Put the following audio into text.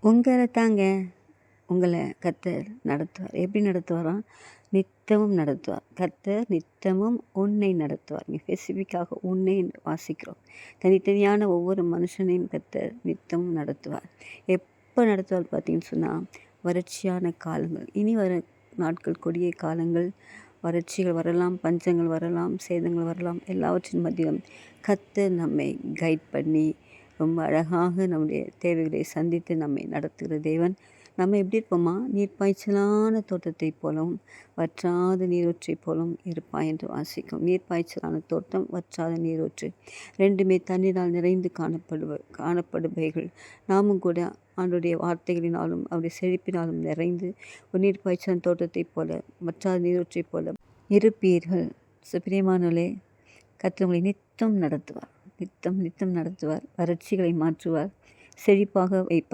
உங்களை தாங்க உங்களை கர்த்தர் நடத்துவார். எப்படி நடத்துவாராம்? நித்தமும் நடத்துவார். கர்த்தர் நித்தமும் உன்னை நடத்துவார். இங்கே ஸ்பெசிஃபிக்காக உன்னை வாசிக்கிறோம். தனித்தனியான ஒவ்வொரு மனுஷனையும் கர்த்தர் நித்தமும் நடத்துவார். எப்போ நடத்துவார் பார்த்தீங்கன்னு சொன்னால், வறட்சியான காலங்கள், இனி வர நாட்கள், கொடிய காலங்கள், வறட்சிகள் வரலாம், பஞ்சங்கள் வரலாம், சேதங்கள் வரலாம். எல்லாவற்றின் மத்தியிலும் கர்த்தர் நம்மை கைட் பண்ணி ரொம்ப அழகாக நம்முடைய தேவைகளை சந்தித்து நம்மை நடத்துகிற தேவன். நம்ம எப்படி இருப்போமா? நீர்ப்பாய்ச்சலான தோட்டத்தை போலவும் வற்றாத நீரூற்றை போலவும் இருப்பாய் என்று வாசிக்கும். நீர்ப்பாய்ச்சலான தோட்டம், வற்றாத நீரூற்று, ரெண்டுமே தண்ணீரால் நிறைந்து காணப்படுபவைகள். நாமும் கூட ஆண்டுடைய வார்த்தைகளினாலும் அவருடைய செழிப்பினாலும் நிறைந்து ஒரு நீர்ப்பாய்ச்சலான தோட்டத்தை போல, வற்றாத நீரூற்றை போல இருப்பீர்கள். பிரியமானவர்களே, கர்த்தர் உங்களை நித்தம் நடத்துவார். நித்தம் நடத்துவார். வறட்சிகளை மாற்றுவார், செழிப்பாக வைப்பார்.